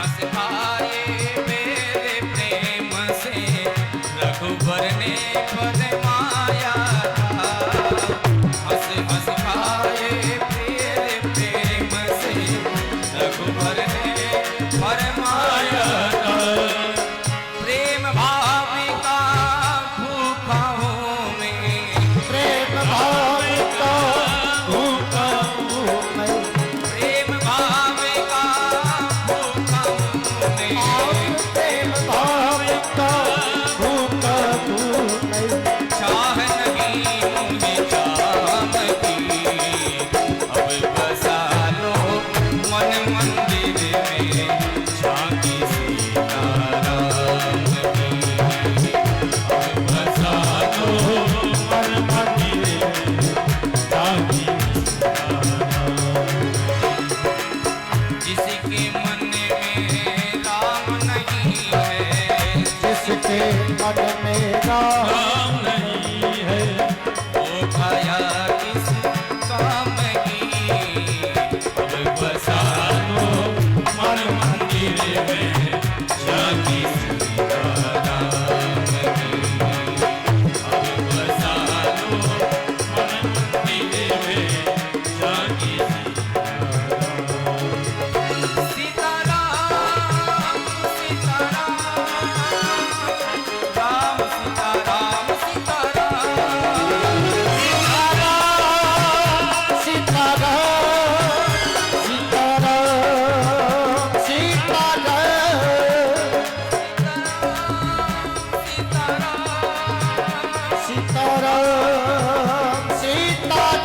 हंस खाए मेरे प्रेम से रघुबर ने फरमाया था। हंस हंस खाए मेरे प्रेम से रघुबर ने फरमाया था। प्रेम भाव का भूखा हूँ मैं, प्रेम भाव का भूखा हूँ मैं, प्रेम भाव का भूखा हूँ मैं, प्रेम भाव का भूखा हूँ मैं। चाह नहीं मुझे चाह की, अब बसा लो मन मंदिर में झांकी सीताराम की। अब बसा लो मन मंदिर जागी जिसके मन में राम नहीं है, जिसके मन में राम नहीं है, वो खाया किस काम की। अब बसा लो मन मंदिर में झांकी सीताराम की। अब बसा लो मन मंदिर में झांकी सीताराम। सीताराम राम सीताराम सीताराम। सीताराम सीताराम सीताराम सीताराम सीताराम।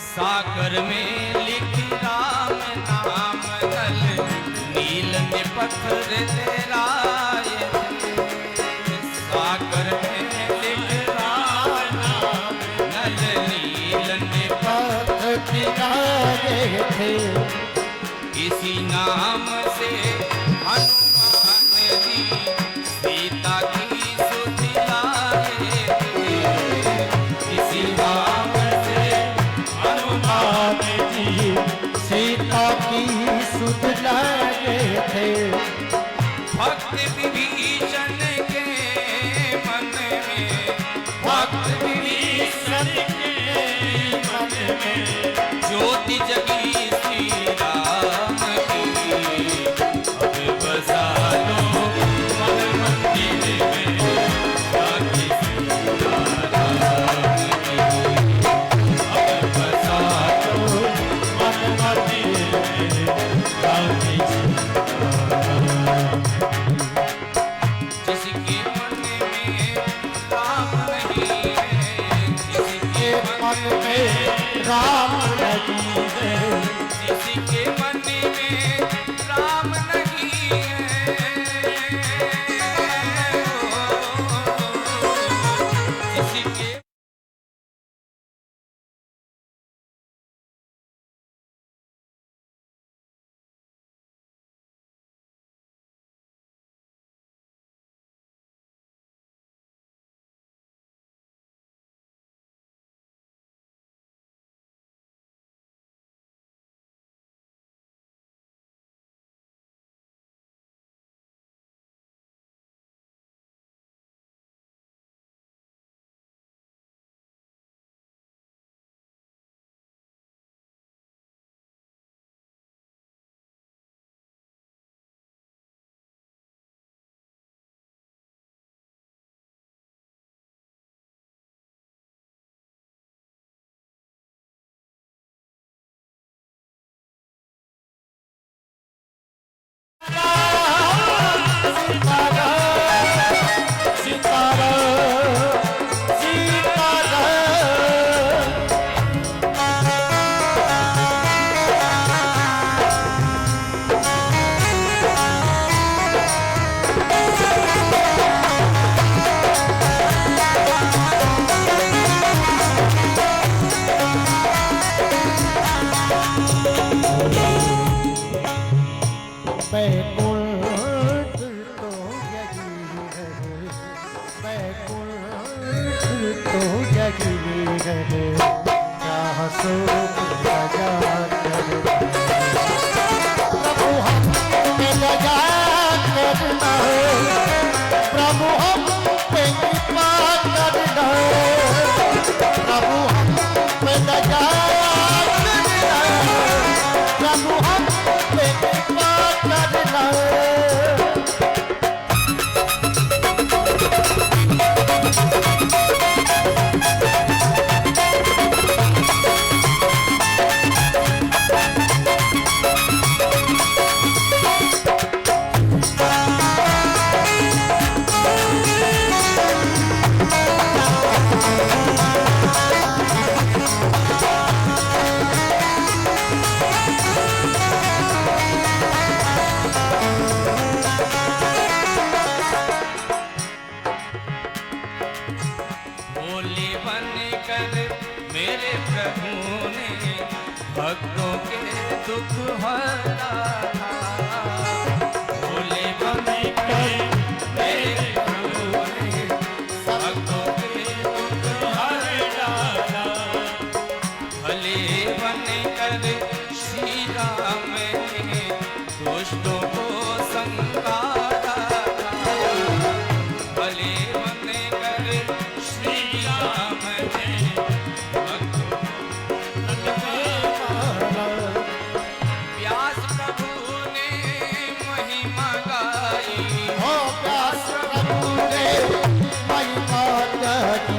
सागर में लिख राम नाम नल नील ने पत्थर लहराए थे। सागर में लिख राम नाम नल नील ने पत्थर गिराए थे, इसी नाम से हनुमान जी सीता की सुध लाए थे। इसी नाम से हनुमान जी सीता की सुध लाए थे। भक्त विभीषण के मन में, भक्त विभीषण के मन में ज्योति जगी श्री राम की। अब बसा लो मन मंदिर में झांकी सीताराम की। अब बसा लो मन मंदिर में झांकी जिसके मन में राम नहीं है, जिसके मन में राम नहीं है, जिसके मन में राम नहीं है, जिसके तो जगी रहे चाह सो सजा करना प्रभु हम पे दया करना प्रभु हम पे कृपा करना प्रभु हम पे दया करना प्रभु हम पे कृपा करना भोले बनकर मेरे प्रभु ने भक्तों के दुख हरा था। भोले बनकर मेरे प्रभु ने भक्तों के दुख हरा था। भले बनकर श्री राम ने दुष्टों को संहारा था। भले बनकर श्री राम ने भक्तों को व्यास प्रभु ने महिमा गाई। हो व्यास प्रभु ने महिमा गाई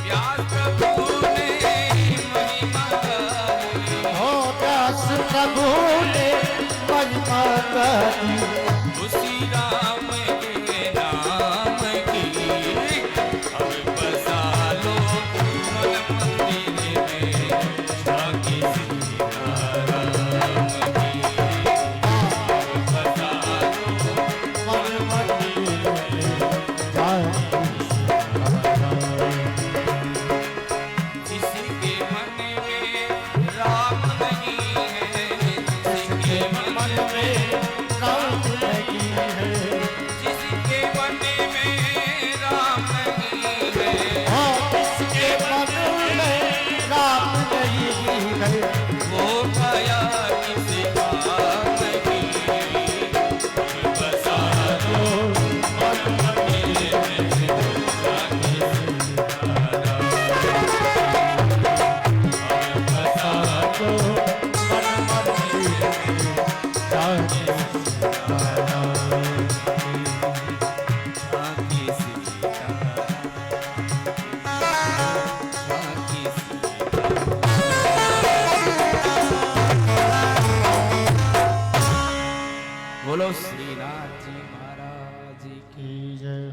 व्यास प्रभु ने महिमा गाई। हो व्यास प्रभु ने महिमा गाई उसी राम के नाम की अब बसा लो मन मंदिर में झांकी सीताराम की। अब बसा लो मन मंदिर में जाए जिसके मन में राम नहीं है, जिसके मन में राम लगी है जिसके मन में राम नहीं है, हाँ इसके मन में राम नहीं है वो गया किसी बात की। बसा लो मन मंदिर में जाके सीताराम। बसा तो मन मंदिर में जाके झांकी सीताराम, झांकी सीताराम। बोलो श्रीनाथ जी महाराज की। की जय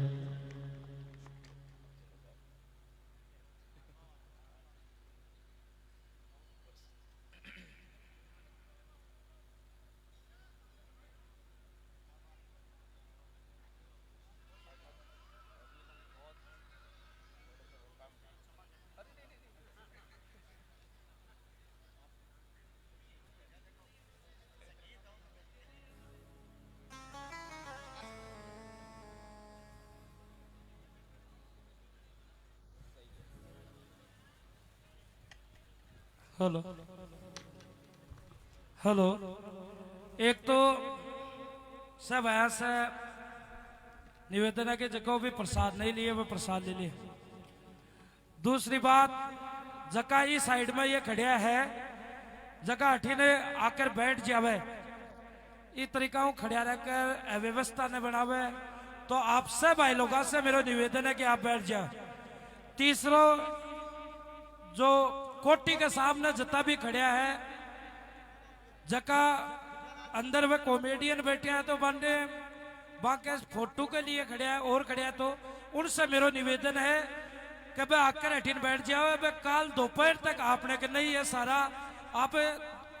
हेलो हेलो। एक तो सब ऐसा निवेदन है कि जगह भी प्रसाद नहीं लिए वो प्रसाद ले लिए। दूसरी बात जगह इस साइड में ये खड़िया है जगह हठी ने आकर बैठ जावे इस तरीका खड़िया रहकर व्यवस्था ने बनावे तो आप सब भाई लोगों से मेरा निवेदन है कि आप बैठ जाओ। तीसरा जो कोटी के सामने जितना भी खड़िया है जका अंदर वे कॉमेडियन बैठे हैं तो बंदे बाकी फोटो के लिए खड़े हैं और खड़े हैं तो उनसे मेरा निवेदन है कि भाई आकर हटीन बैठ जाओ। भाई काल दोपहर तक आपने के नहीं है सारा आप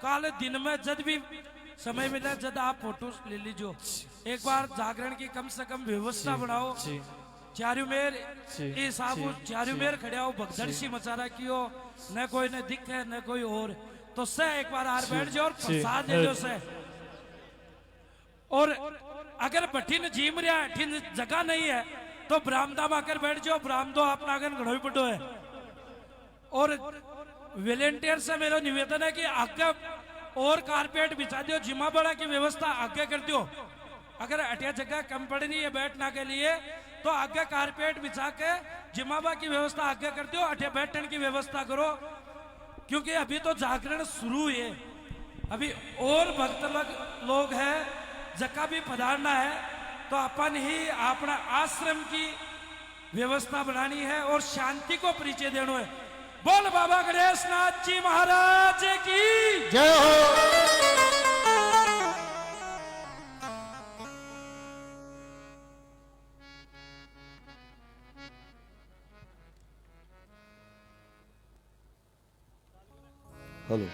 काल दिन में जब भी समय मिले जब आप फोटो ले लीजिए। एक बार जागरण की कम से कम व्यवस्था बनाओ चारुमेर जी, ये साबु जी, चारुमेर खड़े हो भगदड़सी मचा रखी हो न कोई ने दिखे न कोई और तो से एक बार आर बैठ जाओ और प्रसाद ले लो से और अगर भट्टी जीम रहा है जगह नहीं है तो बरामदा में आकर बैठ जाओ बरामदो अपना आंगन घड़ो पटो है और वॉलेंटियर से मेरा निवेदन है कि आगे और कारपेट बिछा दो जिमा बड़ा की व्यवस्था आगे कर दो अगर अटिया जगह कम पड़नी है बैठने के लिए तो आगे कारपेट बिछा के जिमाबा की व्यवस्था आगे कर दो अटिया बैठने की व्यवस्था करो क्योंकि अभी तो जागरण शुरू है अभी और भक्त लोग हैं जगह भी पधारना है तो अपन ही अपना आश्रम की व्यवस्था बनानी है और शांति को परिचय देना है बोल बाबा गणेश नाथ जी महाराज की जय हो। हेलो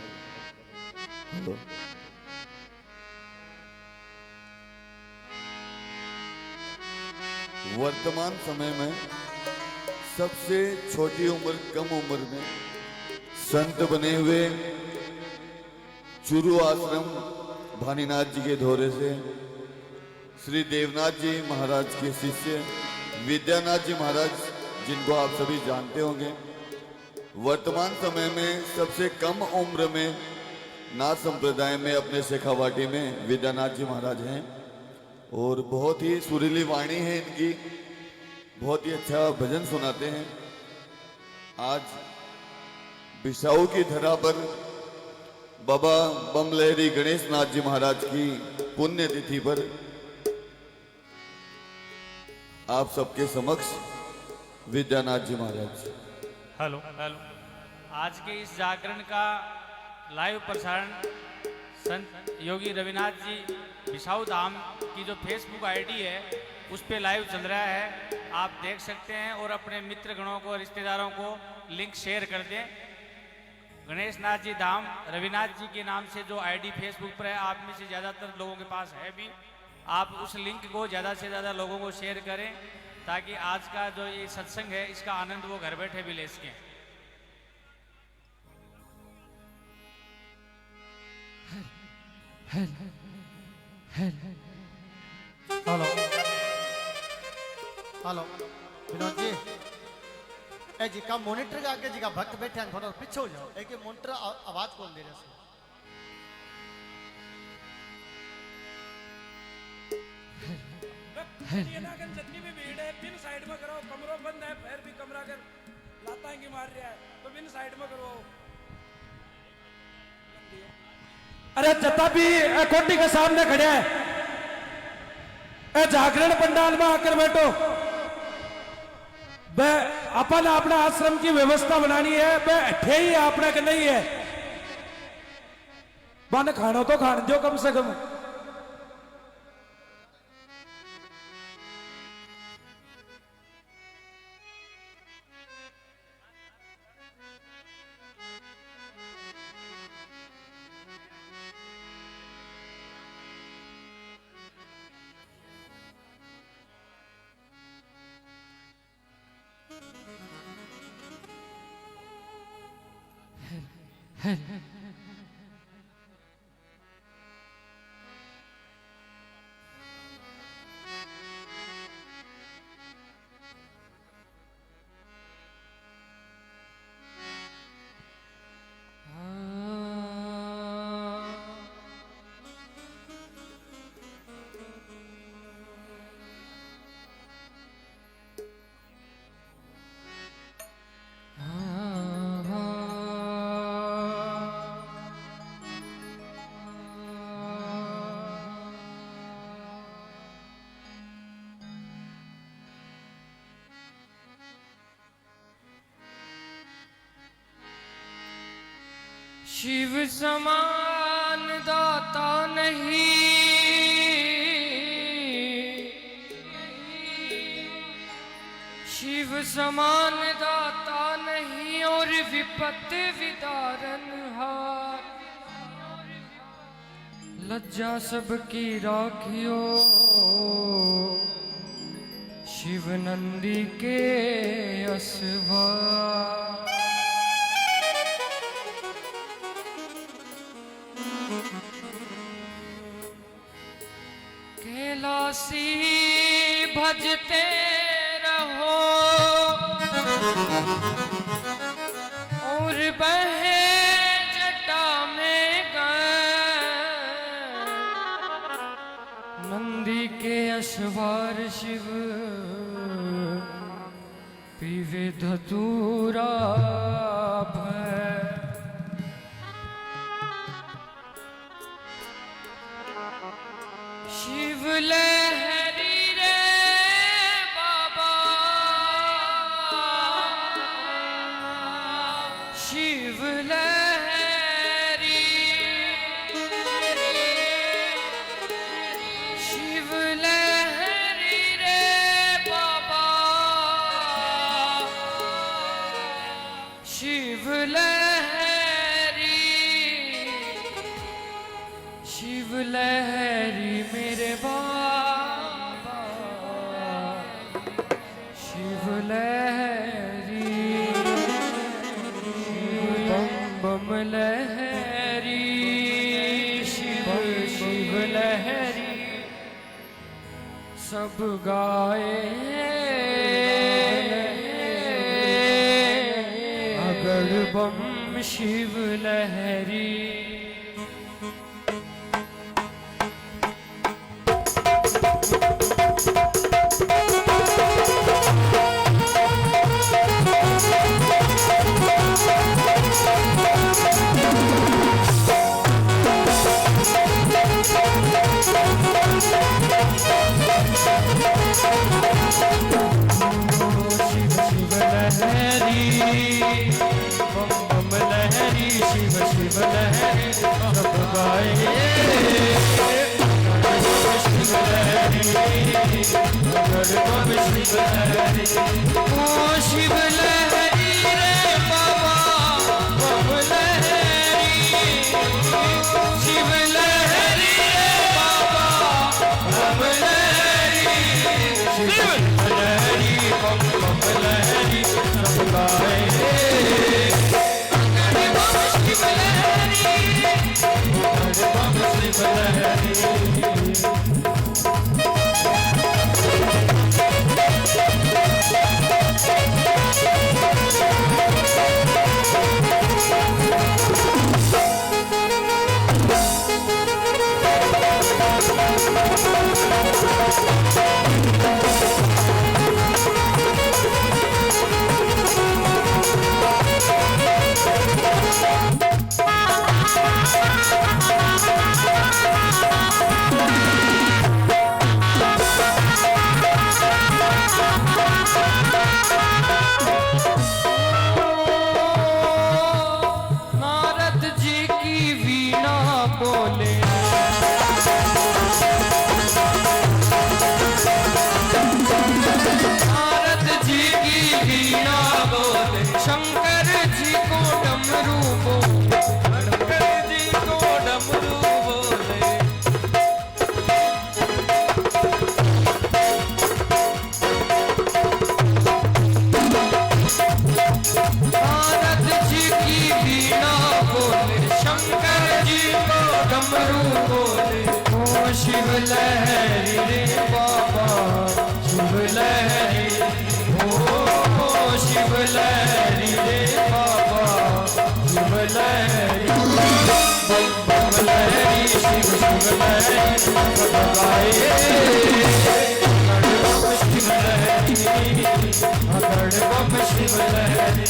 हेलो वर्तमान समय में सबसे छोटी उम्र कम उम्र में संत बने हुए चुरू आश्रम भानीनाथ जी के दौरे से श्री देवनाथ जी महाराज के शिष्य विद्यानाथ जी महाराज जिनको आप सभी जानते होंगे वर्तमान समय में सबसे कम उम्र में नाथ संप्रदाय में अपने शेखावाटी में विद्यानाथ जी महाराज हैं और बहुत ही सुरीली वाणी है इनकी बहुत ही अच्छा भजन सुनाते हैं। आज बिसाऊ की धरा पर बाबा बमलहरी गणेश नाथ जी महाराज की पुण्यतिथि पर आप सबके समक्ष विद्यानाथ जी महाराज। हेलो हेलो आज के इस जागरण का लाइव प्रसारण संत योगी रविनाथ जी बिसाऊ धाम की जो फेसबुक आईडी है उस पे लाइव चल रहा है आप देख सकते हैं और अपने मित्र गणों को रिश्तेदारों को लिंक शेयर कर दें। गणेश नाथ जी धाम रविनाथ जी के नाम से जो आईडी फेसबुक पर है आप में से ज़्यादातर लोगों के पास है भी आप उस लिंक को ज़्यादा से ज़्यादा लोगों को शेयर करें ताकि आज का जो ये सत्संग है इसका आनंद वो घर बैठे भी ले सकें। हेलो हेलो विनोद जी ए जी का मॉनिटर के आगे जी का भक्त बैठे हैं थोड़ा पीछे हो जाओ एक मॉनिटर आवाज कौन दे रहे जितनी भी भीड़ है बिन साइड में करो कमरों बंद है फिर भी कमरा कर लाता है मार रहा है तो बिन साइड में करो। अरे जता भी कोटी के सामने खड़े है जागरण पंडाल में आकर बैठो अपन अपने आश्रम की व्यवस्था बनानी है बैठे ही अपने के नहीं है बन खानो तो खान दो कम से कम। शिव समान दाता नहीं, शिव समान दाता नहीं और विपत्ति विदारन हार, लज्जा सबकी राखियो शिव नंदी के असवार। कैलासी भजते रहो और बहे जटा में गए। नंदी के असवार शिव पीवे धतूरा भय। शिव लहरी रे बाबा, शिव लहरी, शिव लहरी रे बाबा, शिव लहरी, शिव लहरी मेरे बाबा, शिव लहरी, बम बम लहरी, शिव शिव लहरी, सब गाए अगर बम शिव लहरी। बम बम लहरी, शिव शिव लहरी, सब गाए शिव लहरी, अगर बम शिव लहरी। ओ शिव लहरी रे बाबा, बम लहरी, शिव लहरी रे बाबा, बम लहरी, शिव लहरी, बम बम लहरी, सब गाए शिव लहरी। नारद जी की वीणा बोले, नारद जी की वीणा बोले, शंकर जी को डमरू बोले, शंकर जी को डमरू बोले। नारद जी की वीणा बोले, शंकर जी को डमरू बोले। ओ शिव लहरी रे बाबा, शिव लहरी, ओ शिव लहरी रे बाबा, शिव लहरी, बम बम लहरी, शिव शिव लहरी, सब गाए अगर बम शिव लहरी, अगर बम शिव लहरी।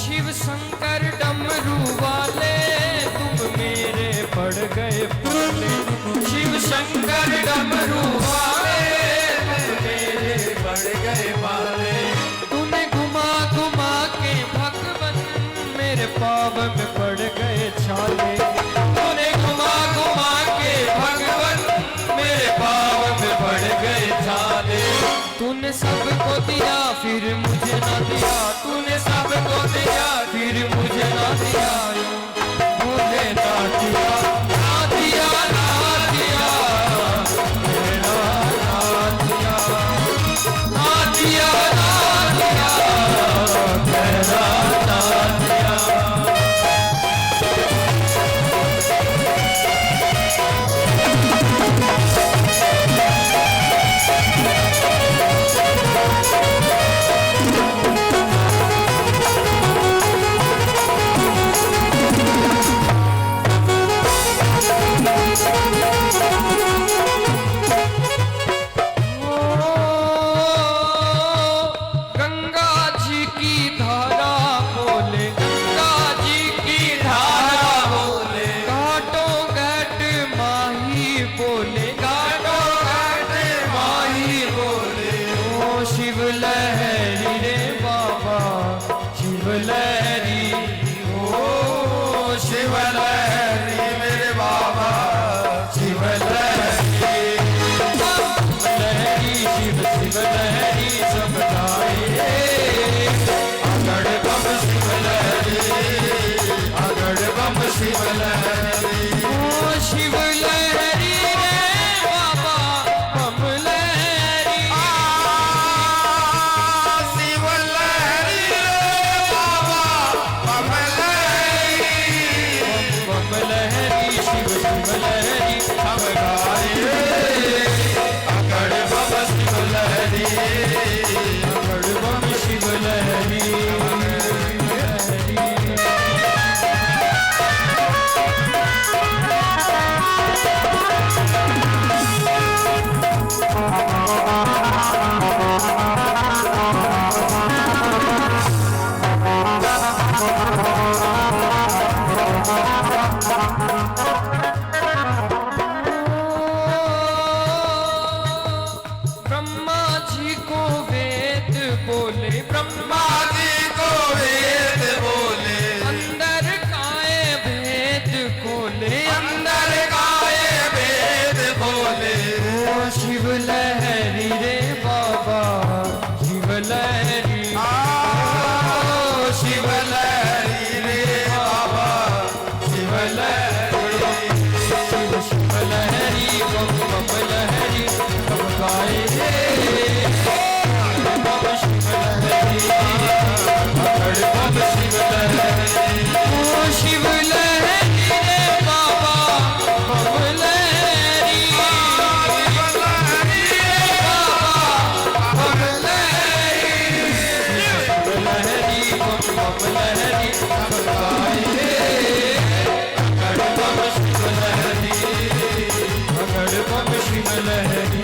शिव शंकर डमरू वाले, आयो भोले नाचिया नाचिया नाचिया मेरा नाचिया नाचिया नाचिया मेरा नाचिया। गंगा जी की धारा बोले गंगा जी की धारा बोले घाटों घाट माही बोले घाटों घाट माही बोले ओ शिव लहरी रे बाबा शिव लहरी ओ शिव लहरी मेरे बाबा शिव लहरी लहरी शिव शिव लहरी सब गाए अगड़ बम शिव लहरी अगड़ बम शिव लहरी ओ शिव लहरी रे बाबा बम लहरी शिव लहरी रे बाबा बम लहरी बम लहरी शिव शिव लहरी हम गाए अगड़ बम शिव लहरी अगड़ बम शिव लहरी ब्रह्मा जी को वेद बोले ब्रह्मा जी को वेद बोले अंदर काए भेद खोले अंदर काए भेद बोले ओ शिव लहरी रे बाबा शिव लहरी ओ शिव लहरी रे बाबा शिव लहरी शिव शिव लहरी बम बम लहरी सब गाए बम शिव लहरी अगड़ बम शिव लहरी ओ शिव लहरी रे बाबा बम लहरी शिव लहरी रे बाबा बम लहरी शिव लहरी बम बम लहरी सब गाए अगड़ बम शिव लहरी अगड़ बम शिव लहरी।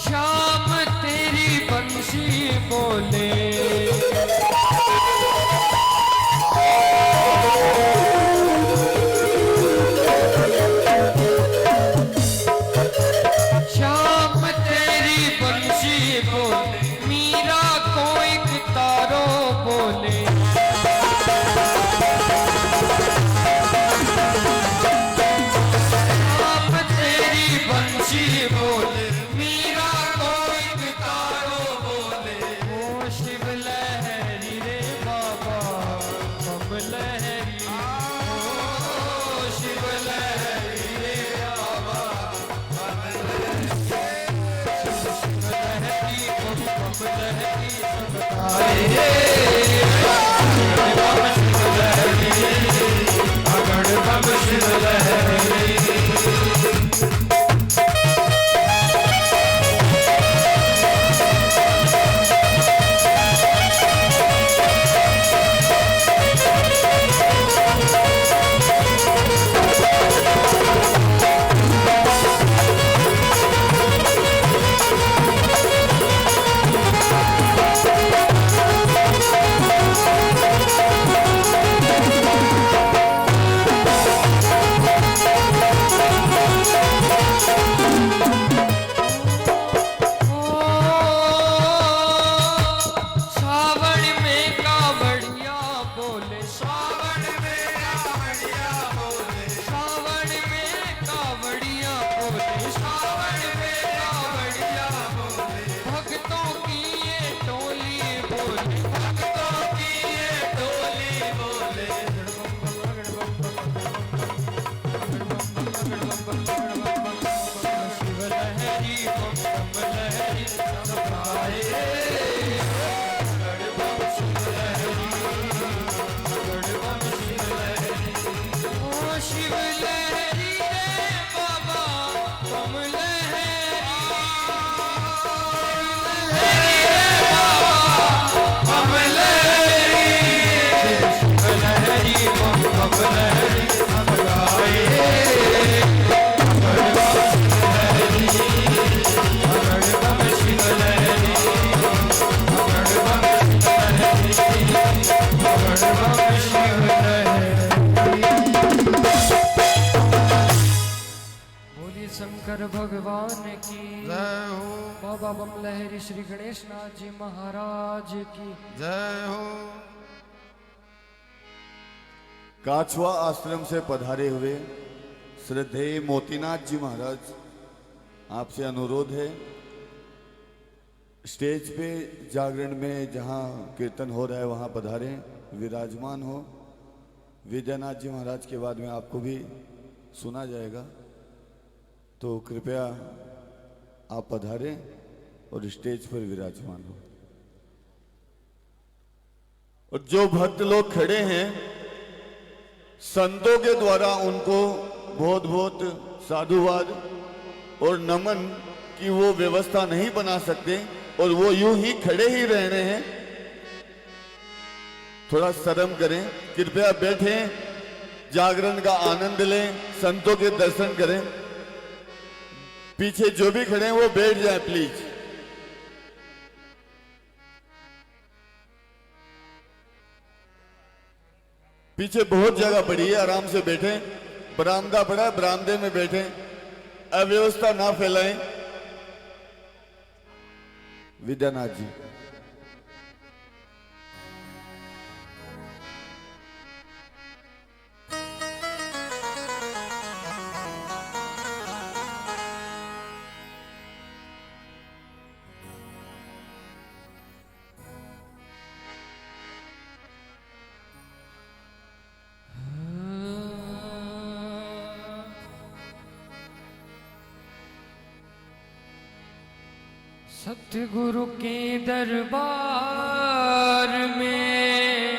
श्याम तेरी बंसी बोले श्याम तेरी बंसी बोले मीरा को एक तारो बोले श्याम तेरी बंसी बोले मीरा को एक तारो बोले ओ शिव लहरी रे बाबा बम लहरी ओ शिव लहरी रे बाबा बम लहरी शिव शिव लहरी बम बम लहरी सब गाए बम शिव लहरी अगड़ बम शिव लहरी। बोले भक्तों की ये टोली बोले शिव लहरी बम बम लहरी सब गाए गढ़बम शिव लहरी गढ़बम शिव लहरी ओ शिव लहरी रे बाबा बम लहरी बम लहरी शिव लहरी बम बम लहरी सब गाए बोली शंकर भगवान की जय हो बाबा बम लहरी श्री गणेश नाथ जी महाराज की जय हो। काछवा आश्रम से पधारे हुए श्रद्धेय मोतीनाथ जी महाराज, आपसे अनुरोध है स्टेज पे जागरण में जहां कीर्तन हो रहा है वहां पधारे, विराजमान हो। विद्यानाथ जी महाराज के बाद में आपको भी सुना जाएगा, तो कृपया आप पधारें और स्टेज पर विराजमान हो। और जो भक्त लोग खड़े हैं, संतों के द्वारा उनको बहुत बहुत साधुवाद और नमन की वो व्यवस्था नहीं बना सकते और वो यूं ही खड़े ही रहने हैं। थोड़ा शर्म करें, कृपया बैठें, जागरण का आनंद लें, संतों के दर्शन करें। पीछे जो भी खड़े हैं वो बैठ जाएं प्लीज। पीछे बहुत जगह पड़ी है, आराम से बैठें। बरामदा पड़ा है, बरामदे में बैठें, अव्यवस्था ना फैलाएं। विद्यानाथ जी सतगुरु के दरबार में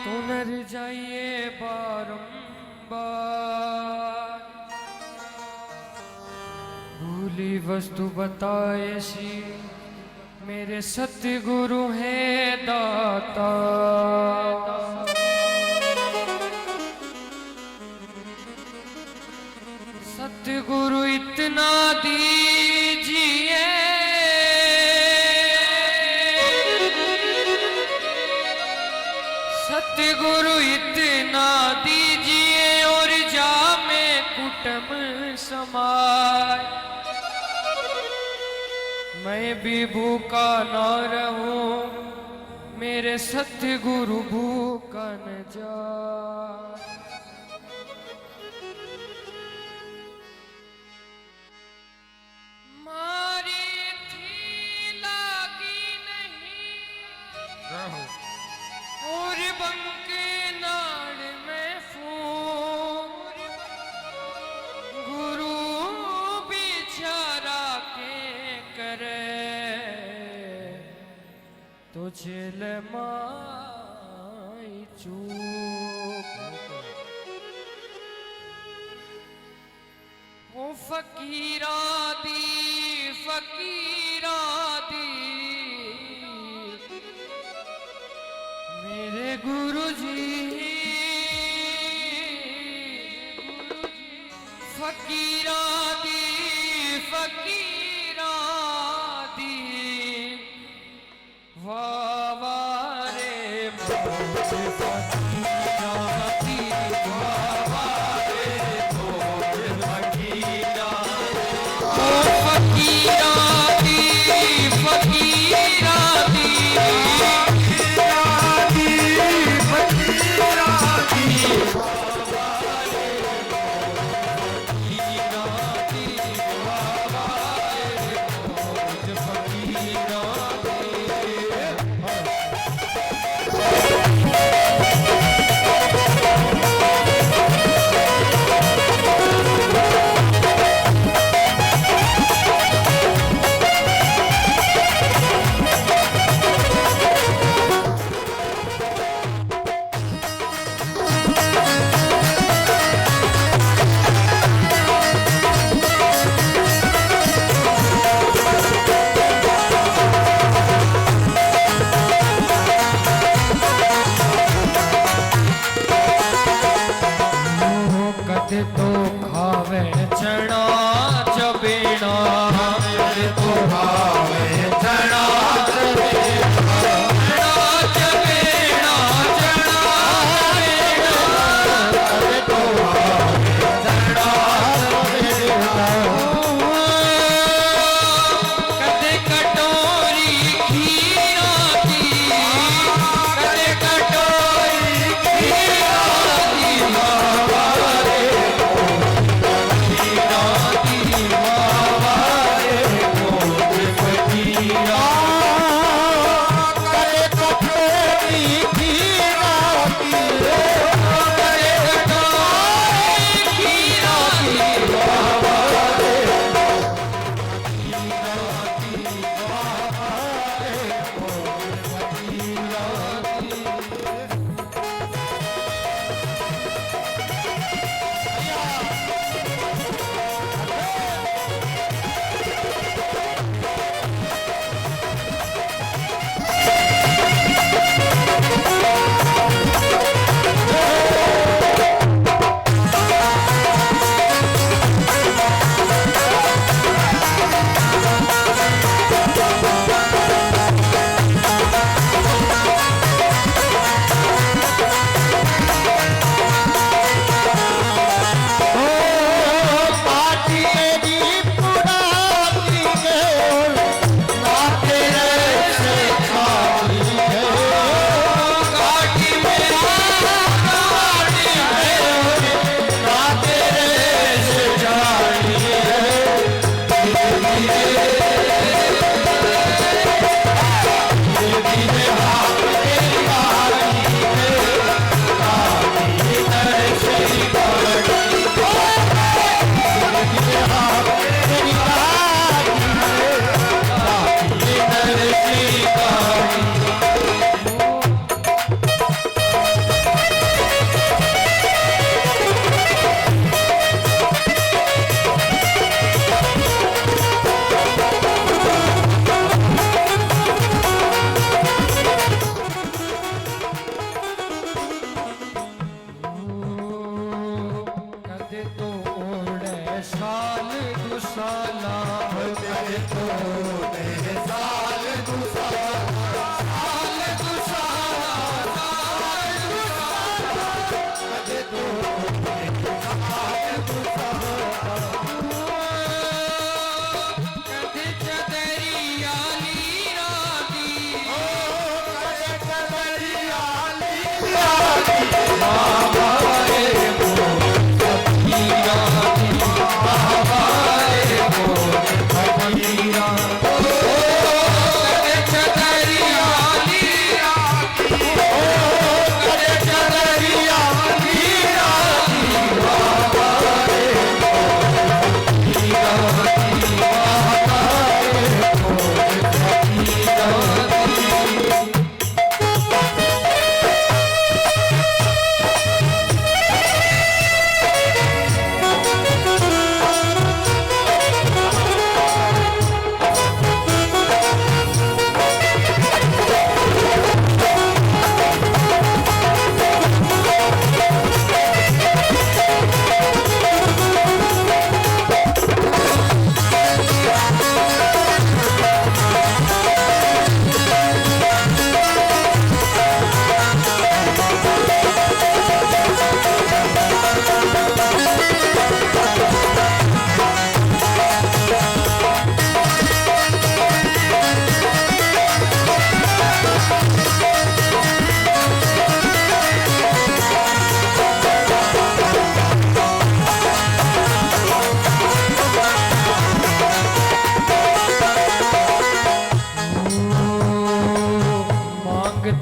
तो नर जाइए बारंबार, भूली वस्तु बताए सी मेरे सतगुरु है दाता। सतगुरु इतना दीजिए सतगुरु इतना दीजिए और जा में कुटुंब समाए, मैं भी भूखा ना रहूं, मेरे सतगुरु भूखा न जाए। और बंके नाड़ में फूर गुरु बिचारा के करे तो झेल माई चूक। ओ फकीरा दी मेरे गुरुजी फकीरा दी वाह वाह रे मोज फकीरा दी, वाह वाह रे मोज फकीरा, ओ फकीरा दी फकीरा दी फकीरा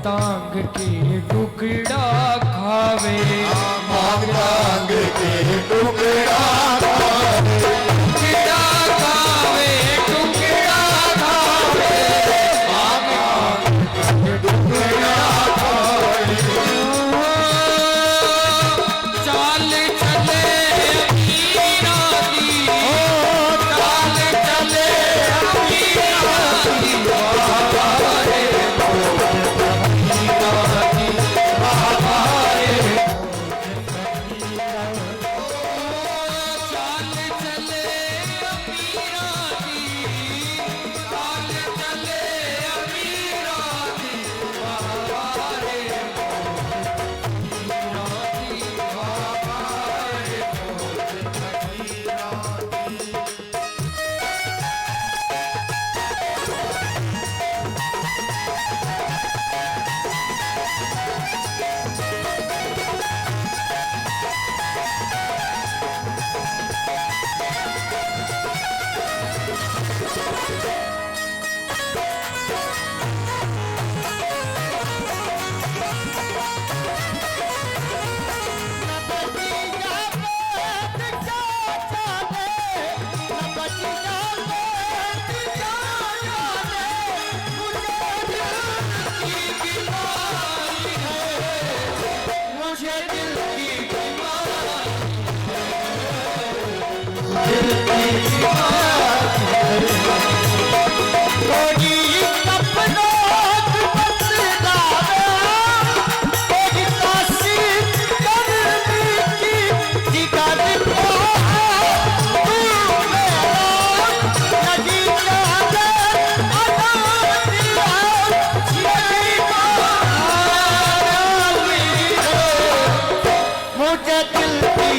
तांग के टुकड़ा खावे, मांग टांग के टुकड़ा खावे, टुकड़ा खावे, टुकड़ा खावे, मांग टांग के टुकड़ा खावे। चाल चले अमीरा दी, चाल चले अमीरा दी, बाबारे चाल चले अमीरा दी, चाल चले अमीरा दी, बाबारे मुझे दिल की मुझे दिल की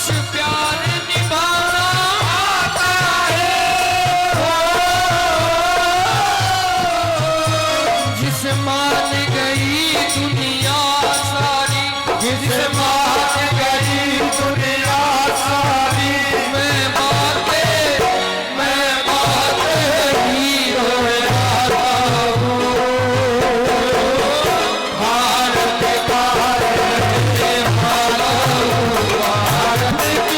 कुछ प्यार निभाना आता है। जिसे मान गई दुनिया सारी, जिसे मान गई दुनिया सारी, मैं बातें ही रोया हूँ। भारत का भारत की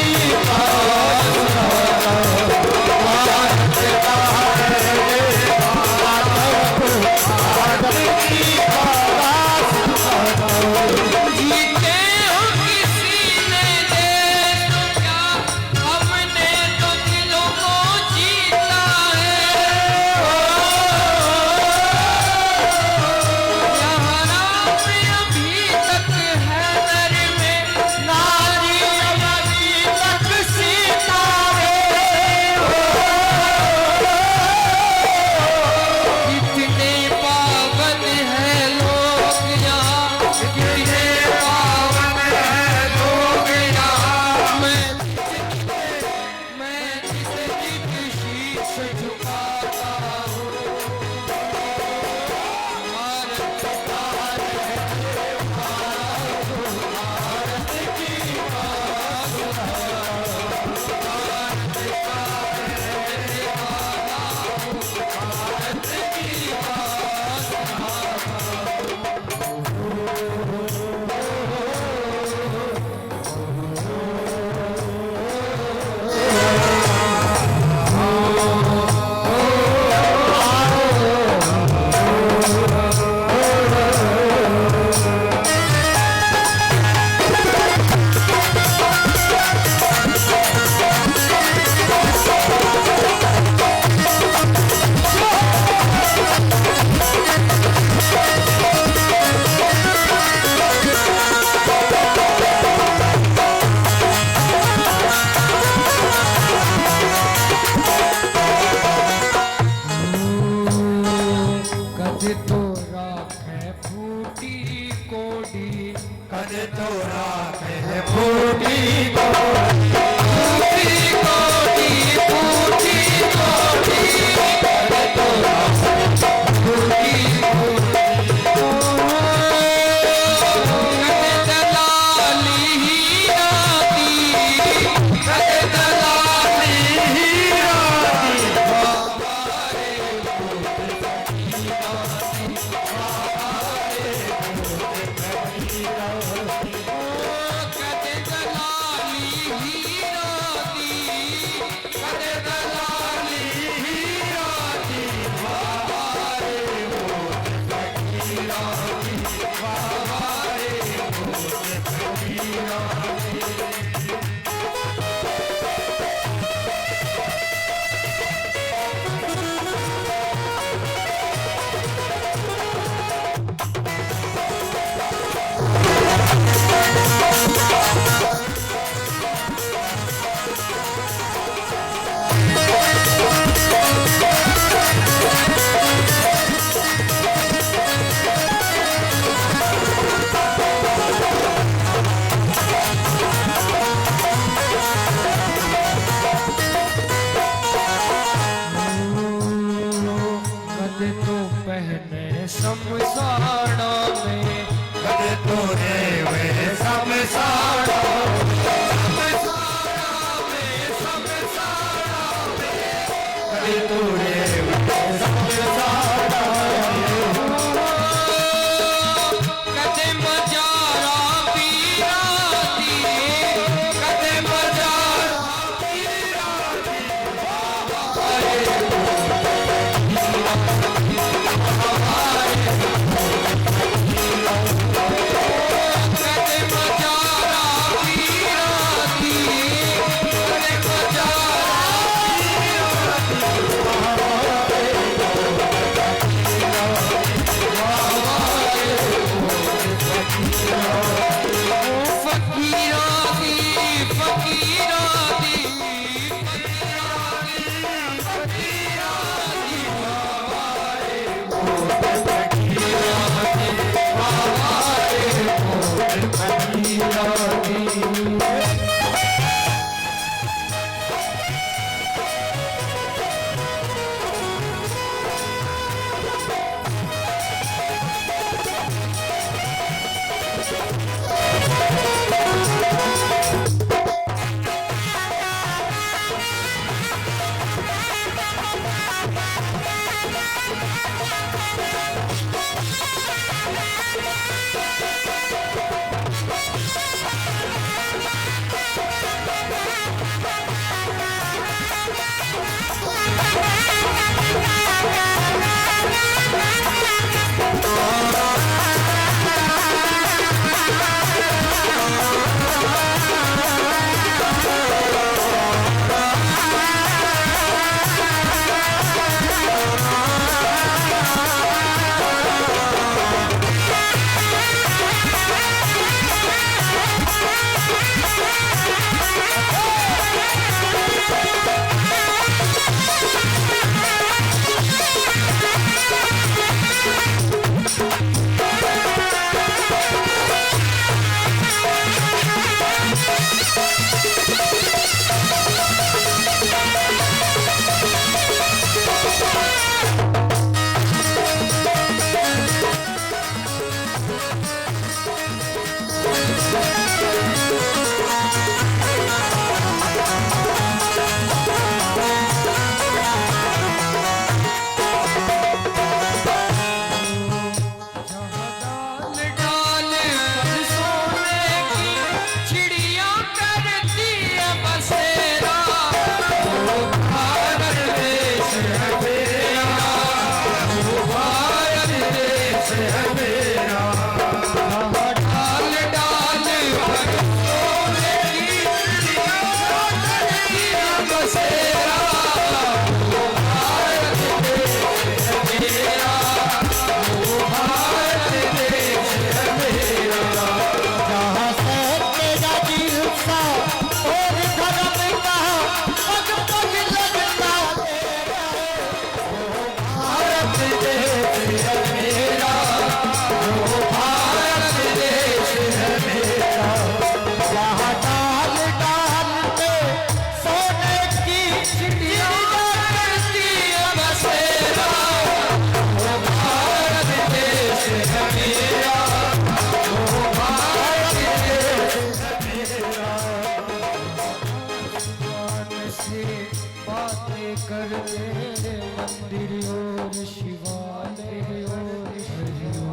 करते मंदिर और शिवालय और हरिओ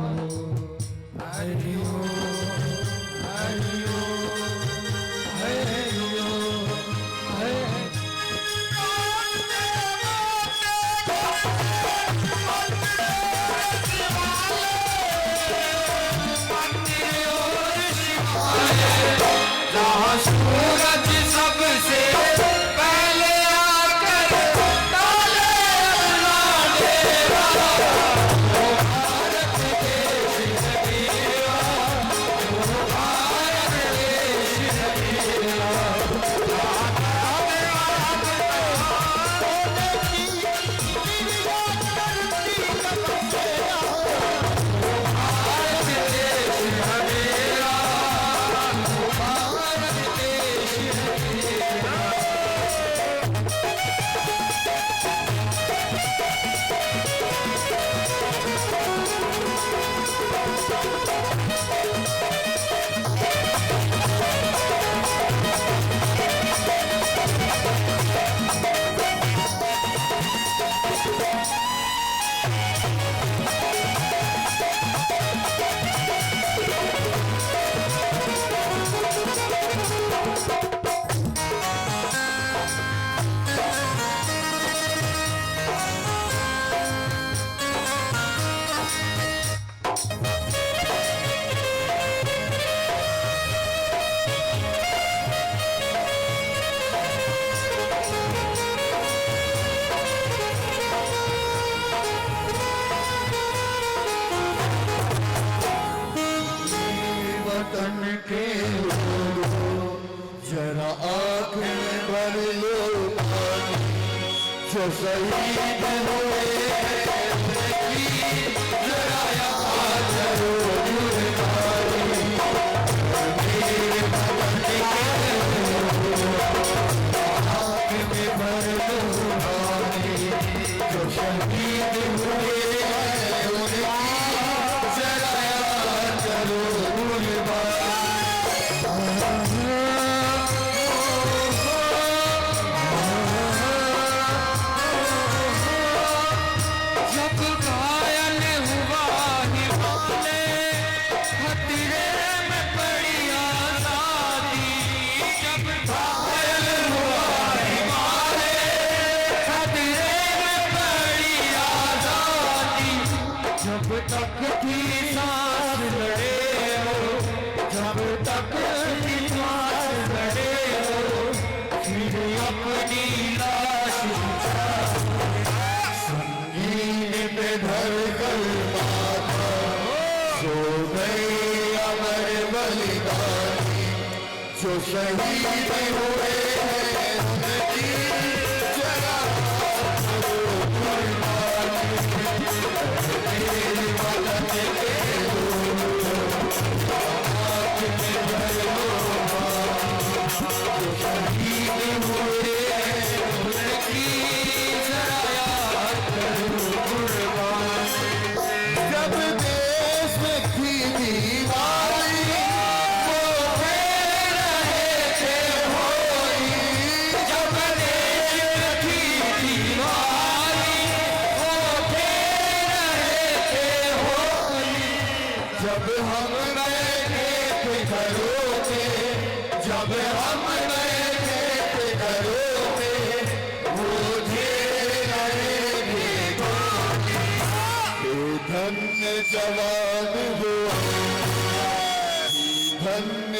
हरिओ हरिओ जहाँ सूरज सबसे पहले आकर डाले अपना डेरा, वो भारत देश है मेरा, वो भारत देश है मेरा। वतन के लोगों, जरा आँख में भर लो पानी, जो शहीद हुए हैं उनकी जरा याद करो जुर्मानी। मेरे वतन के लोगों, आँख में भर लो पानी, जो शहीद हुए हैं उनकी जरा याद करो जब घायल हुआ हिमालय खतरे में पड़ी आजादी, जब घायल हुआ हिमालय खतरे में पड़ी आजादी, जब तक थी सांस लड़े हो, जब तक थी सांस लड़े हो, फिर अपनी लाश नींद पे धर कर माथा सो गए अमर बलिदानी, जो शहीद हुए हैं उनकी जरा करो कुर्बानी। मेरे वतन के लोगों, आँख में भर लो पानी, जो शहीद हुए हैं उनकी जरा याद करो कुर्बानी। जब देश में थी दीवारी, वो खेल रहे थे होली, जब देश में थी दीवारी, वो खेल रहे थे होली, जब हम बैठे थे घरों में, जब हम बैठे थे घरों में, वो झेल रहे थे गोली। हे धन्य जवान हुआ, धन्य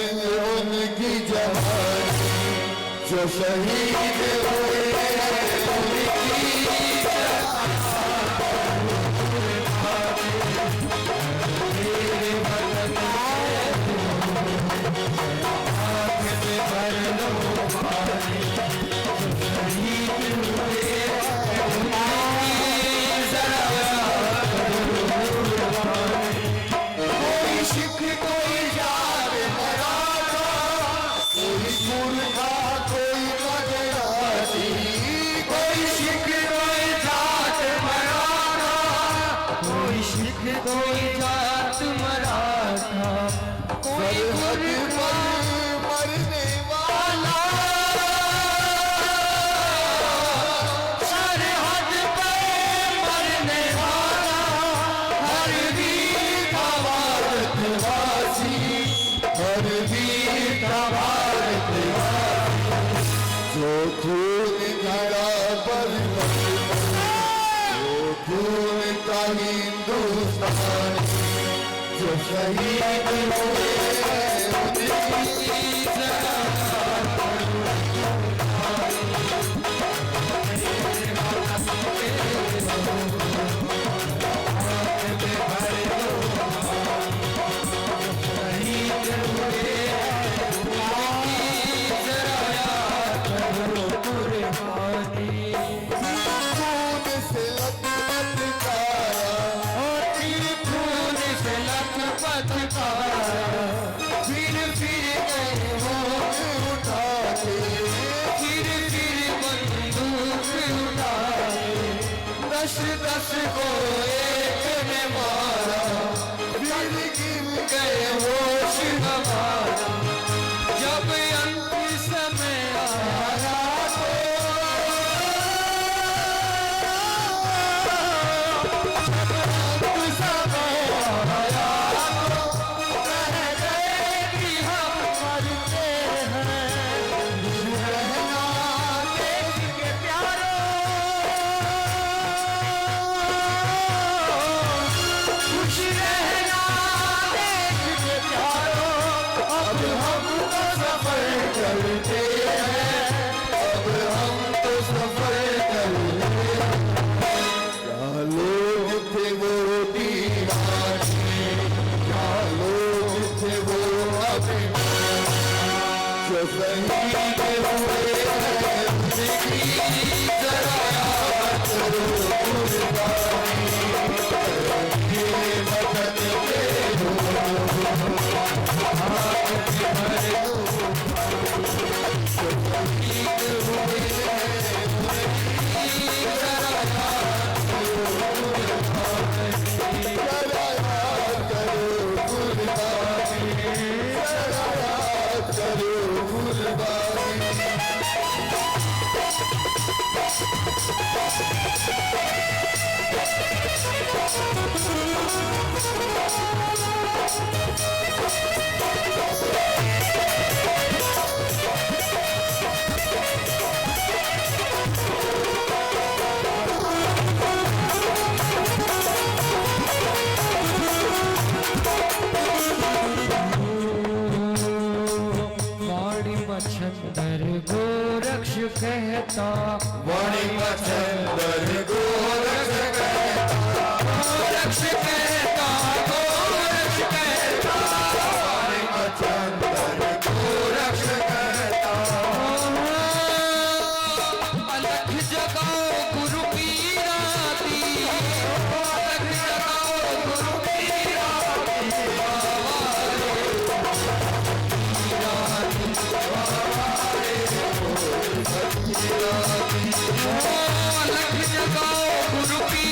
उनकी जवानी, जो शहीद हुए हैं उनकी कोई सिख कोई जाट मराठा, कोई मूर्खा कोई मगरासी, खून झड़ा पर वो खून का हिंदुस्तान जो शहीद हुए उनकी जरा दस को एक ने मारा फिर गिर गए होश हमारा जब अंतिम समय आया तो समय आया तो कह गए कि हम मरते हैं रहना देश के प्यारों खुश रहना देश के प्यारों अब हम तो सफर करते हैं अब हम तो सफर करते हैं क्या लोग थे वो दीवाने क्या लोग थे वो अभिमानी जो शहीद हुए हैं उनकी जरा याद करो कुर्बानी ये वतन के लोगों हाथ में भर दो जो शहीद हुए हैं उनकी जरा याद करो कुर्बानी जरा याद करो कुर्बानी जरा याद करो कुर्बानी वाणी मच्छंदर गोरक्ष कहता वाणी मच्छंदर गोरक्ष कहता गोरक्ष कहता गोरक्ष कहता वाणी मच्छंदर गोरक्ष कहता अलख जगाओ गुरु की राती अलख जगाओ गुरु की अलख जगाओ गुरु की राती अलख जगाओ गुरु की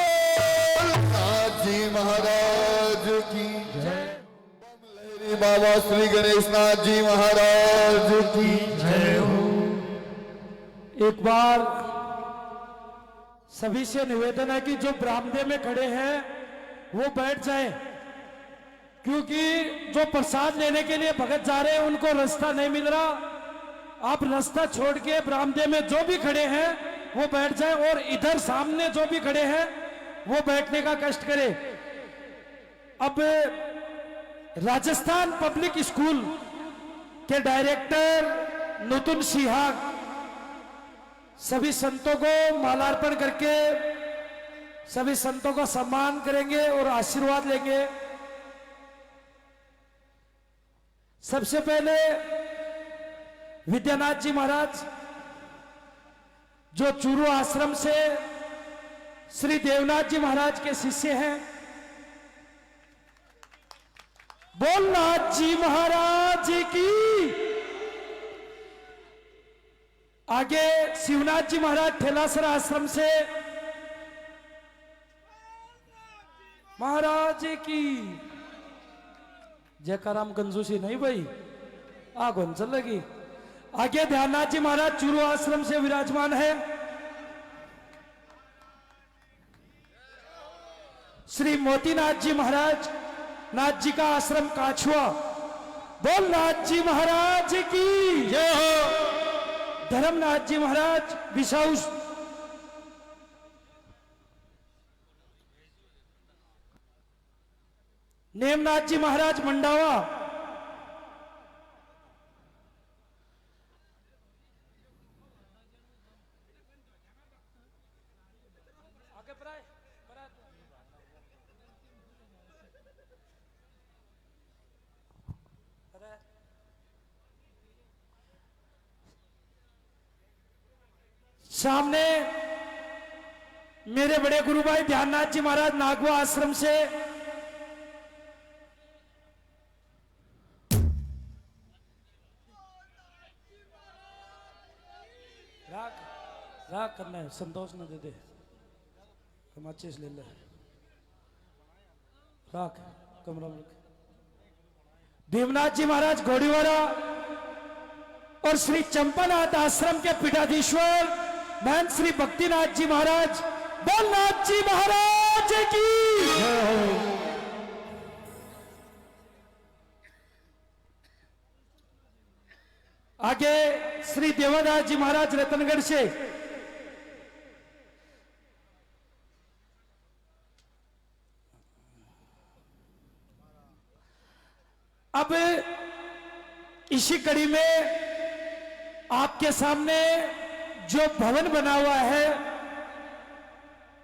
नाथ जी महाराज की जय लहरी बाबा श्री गणेश नाथ जी महाराज की जय हो। एक बार सभी से निवेदन है कि जो बरामदे में खड़े हैं वो बैठ जाएं, क्योंकि जो प्रसाद लेने के लिए भगत जा रहे हैं उनको रास्ता नहीं मिल रहा। आप रास्ता छोड़ के बरामदे में जो भी खड़े हैं वो बैठ जाएं और इधर सामने जो भी खड़े हैं वो बैठने का कष्ट करें। अब राजस्थान पब्लिक स्कूल के डायरेक्टर नूतन सिहाग सभी संतों को मालार्पण करके सभी संतों का सम्मान करेंगे और आशीर्वाद लेंगे। सबसे पहले विद्यानाथ जी महाराज जो चूरू आश्रम से श्री देवनाथ जी महाराज के शिष्य हैं, बोलनाथ जी महाराज की। आगे शिवनाथ जी महाराज ठेलासर आश्रम से महाराज की जयकाराम कंजूसी नहीं भाई, आगोन चल लगी। आगे ध्याननाथ जी महाराज चूरू आश्रम से विराजमान है। श्री मोतीनाथ जी महाराज नाथ जी का आश्रम काछुआ, बोल नाथ जी महाराज की जय हो। धर्मनाथ जी महाराज बिसाउस, नेमनाथ जी महाराज मंडावा, सामने मेरे बड़े गुरु भाई ध्याननाथ जी महाराज नागवा आश्रम से, राग करना है, संतोष न दे दे, हम अच्छे से ले ले राग कमरा में। देवनाथ जी महाराज घोड़ीवाड़ा और श्री चंपानाथ आश्रम के पीठाधीश्वर महंत श्री भक्तिनाथ जी महाराज, बोलनाथ जी महाराज की। आगे श्री देवदास जी महाराज रतनगढ़ से, अब इसी कड़ी में आपके सामने जो भवन बना हुआ है,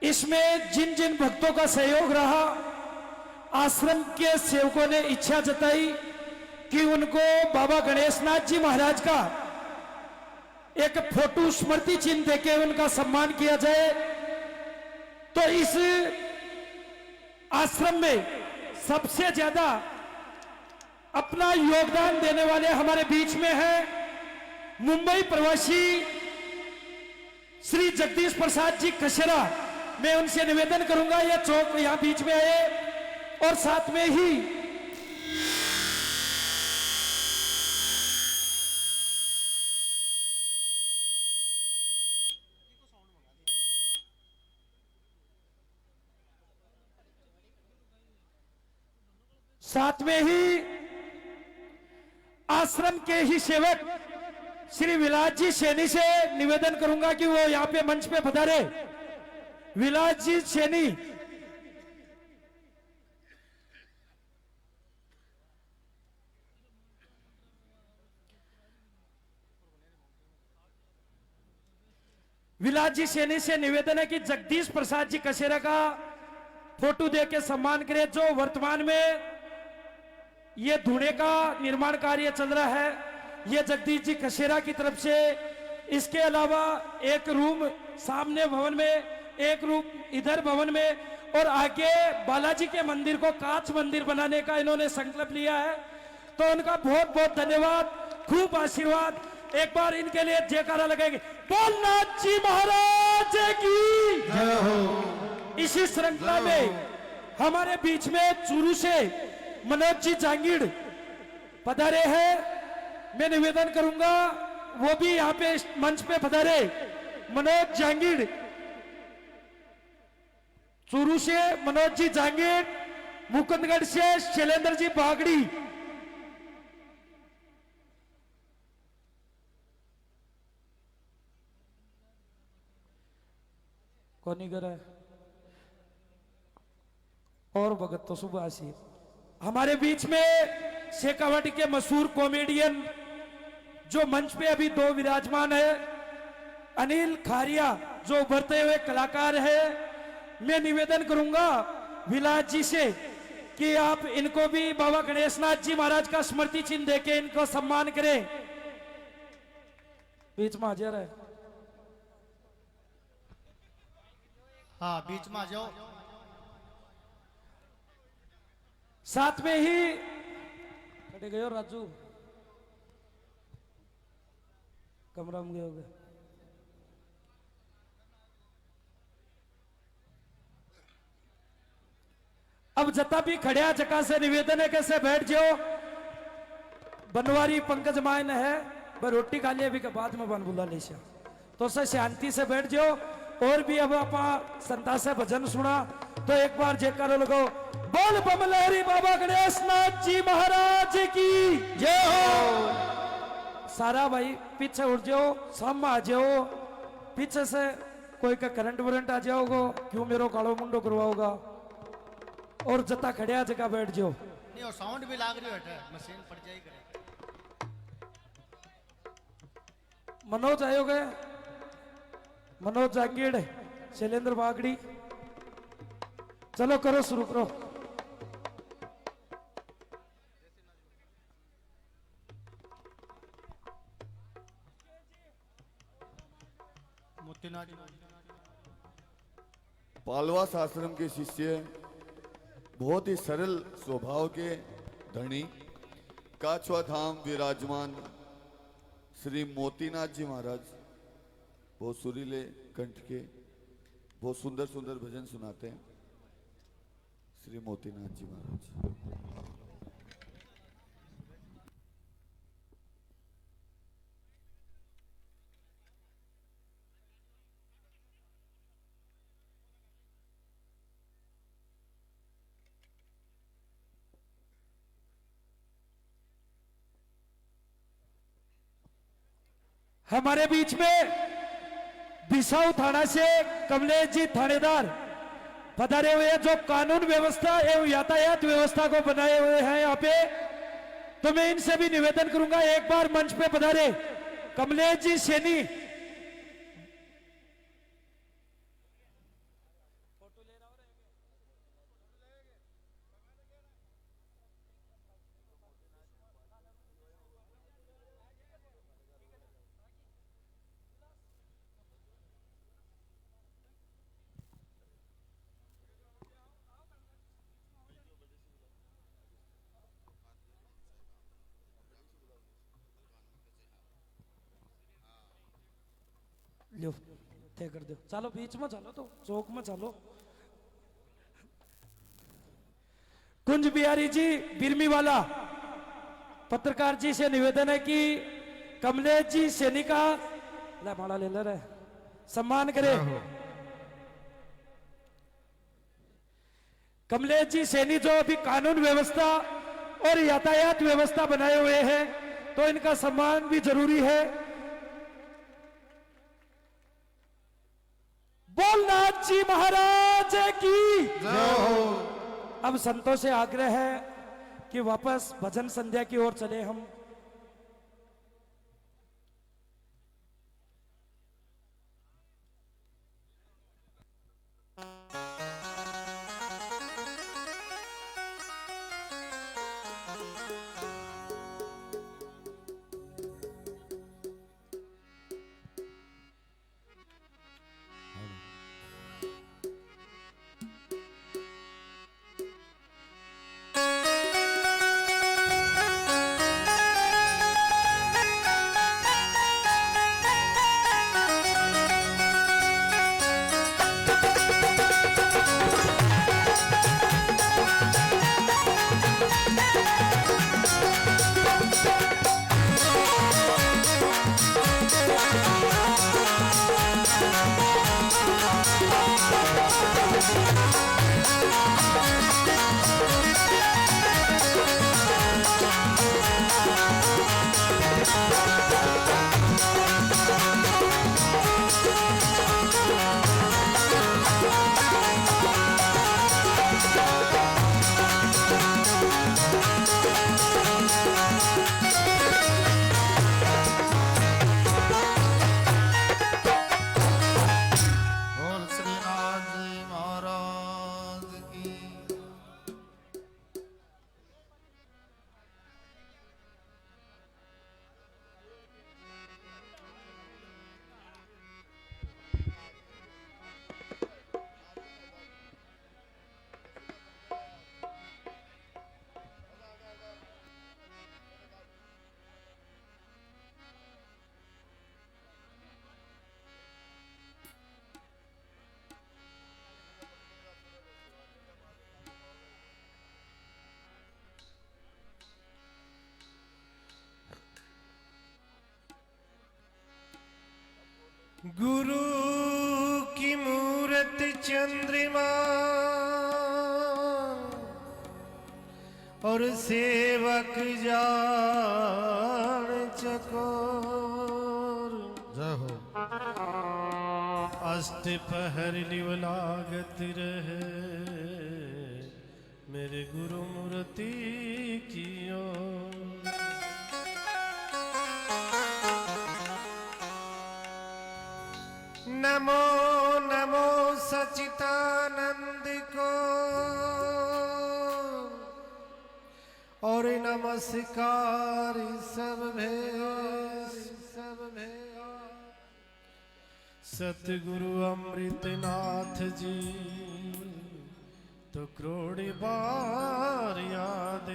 इसमें जिन जिन भक्तों का सहयोग रहा, आश्रम के सेवकों ने इच्छा जताई कि उनको बाबा गणेशनाथ जी महाराज का एक फोटो स्मृति चिन्ह देके उनका सम्मान किया जाए। तो इस आश्रम में सबसे ज्यादा अपना योगदान देने वाले हमारे बीच में हैं मुंबई प्रवासी श्री जगदीश प्रसाद जी कशेरा। मैं उनसे निवेदन करूंगा ये चौक यहां बीच में आए और साथ में ही आश्रम के ही सेवक श्री विलास जी सैनी से निवेदन करूंगा कि वो यहां पे मंच पे पधारे। विलास जी सैनी, विलास जी सैनी से निवेदन है कि जगदीश प्रसाद जी कसेरा का फोटो देके सम्मान करें। जो वर्तमान में ये धुने का निर्माण कार्य चल रहा है, ये जगदीश जी कसेरा की तरफ से। इसके अलावा एक रूम सामने भवन में, एक रूम इधर भवन में, और आगे बालाजी के मंदिर को कांच मंदिर बनाने का इन्होंने संकल्प लिया है। तो उनका बहुत बहुत धन्यवाद, खूब आशीर्वाद। एक बार इनके लिए जयकारा लगाएंगे, बोलनाथ जी महाराज की जय हो। इसी श्रृंखला में हमारे बीच में चूरू से मनोज जी जांगीड़ पधारे हैं। मैं निवेदन करूंगा वो भी यहां पे मंच पे पधारे। मनोज जांगीड़, चूरू से मनोज जी जांगीड़, मुकुंदगढ़ से शैलेंद्र जी बागड़ी। कौन कर है और भगत तो सुबह से हमारे बीच में शेखावाटी के मशहूर कॉमेडियन जो मंच पे अभी दो विराजमान है, अनिल खारिया जो उभरते हुए कलाकार है। मैं निवेदन करूंगा विलास जी से कि आप इनको भी बाबा गणेशनाथ जी महाराज का स्मृति चिन्ह देके इनको सम्मान करें। बीच में हाजिर है, हाँ बीच में आ जाओ। साथ में ही खड़े गए राजू कमरा में गए हो गए। अब जता भी खड़िया जका से निवेदन है कैसे बैठ जाओ। बनवारी पंकज मायन है वह रोटी खा लिया भी के बाद में बन बुला ले तो से शांति से बैठ जाओ। और भी अब आप संता से भजन सुना तो एक बार जयकारो लगाओ। बोल बमलहरी बाबा गणेश नाथ जी महाराज की जय हो। सारा भाई पीछे उठ जाओ, सामने आ जाओ। पीछे से कोई का करंट वरंट आ जाओगे, क्यों मेरो कालो मुंडो करवाओगा। और जता खड़िया जगह बैठ जाओ। नहीं और साउंड भी लाग रही है, मशीन पड़ जाएगी करे। मनोज आयोगे, मनोज जांगीड़, शैलेंद्र बागड़ी, चलो करो शुरू करो। मोतीनाथ पालवास आश्रम के शिष्य, बहुत ही सरल स्वभाव के धनी, काछवा धाम विराजमान श्री मोतीनाथ जी महाराज बहुत सुरीले कंठ के बहुत सुंदर सुंदर भजन सुनाते हैं। श्री मोतीनाथ जी महाराज। हमारे बीच में बिसाऊ थाना से कमलेश जी थानेदार पधारे हुए हैं, जो कानून व्यवस्था एवं यातायात व्यवस्था को बनाए हुए हैं यहाँ पे। तो मैं इनसे भी निवेदन करूंगा एक बार मंच पे पधारे कमलेश जी सैनी। लो तय कर दो, चलो बीच में चलो, तो चौक में चलो। कुंज बिहारी जी बिरमी वाला पत्रकार जी से निवेदन है कि कमलेश जी सैनी का माड़ा ले रहे सम्मान करे। कमलेश जी सैनी जो अभी कानून व्यवस्था और यातायात व्यवस्था बनाए हुए हैं, तो इनका सम्मान भी जरूरी है। बोलनाथ जी महाराज की जय हो। अब संतों से आग्रह है कि वापस भजन संध्या की ओर चले हम। गुरु की मूरत चंद्रमा और सेवक जान चकोर। जय हो। अष्ट पहर लिवलागत रहे मेरे गुरु मूर्ति की ओर। नमो नमो सच्चिदानंद को और नमस्कार सब भैया सतगुरु अमृतनाथ जी तो करोड़ बार याद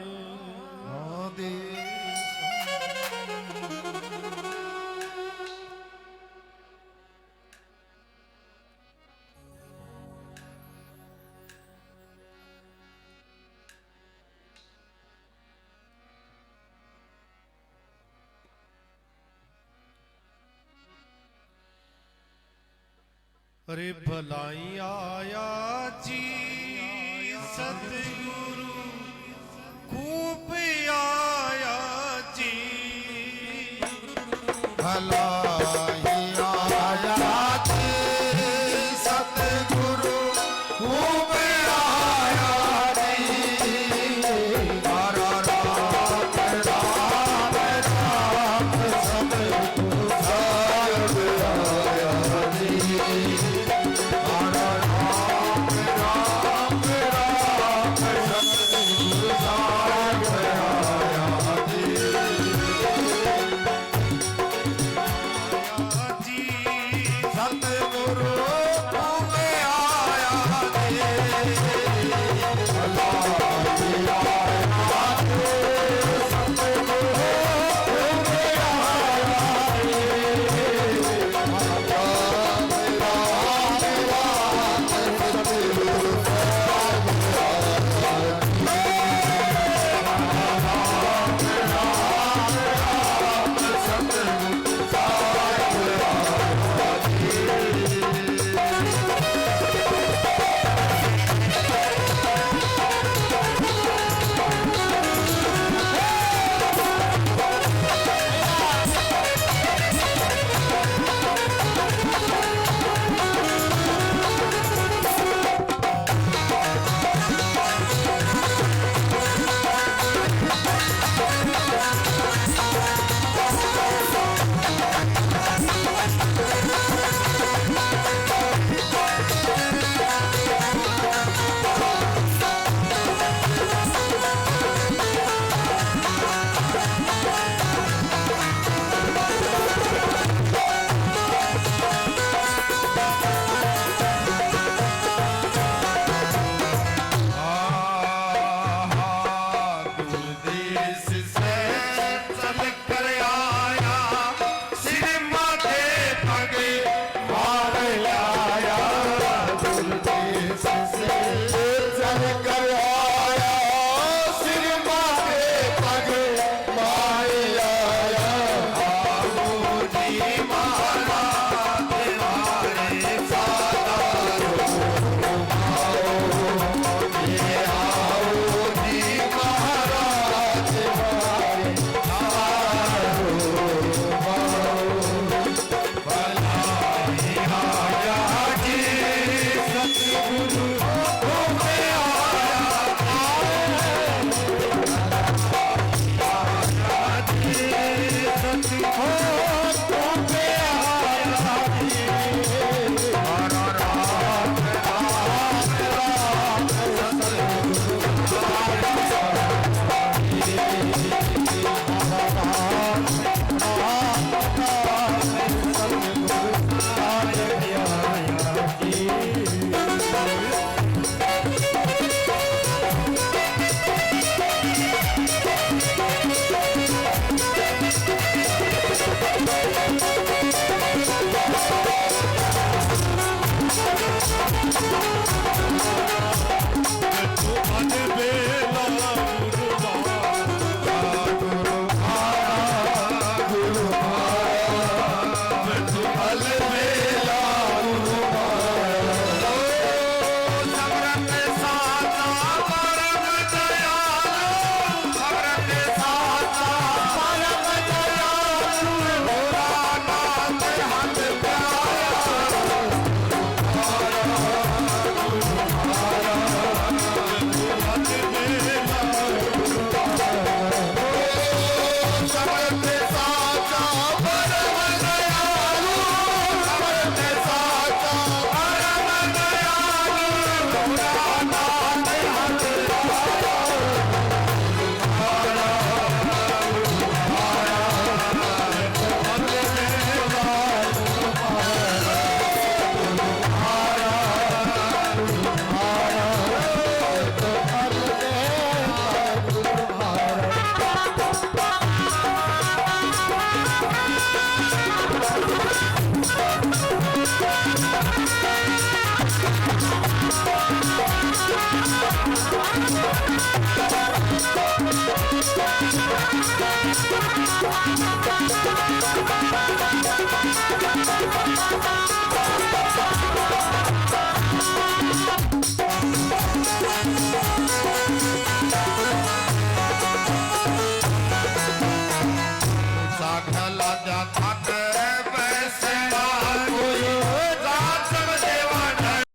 अरे भलाई आया जी सतगुरु खूब आया जी। भलाई आया जी सतगुरु खूब आया जी। हरा राम राम राम सतगुरु साहिब आया जी। हरा राम राम राम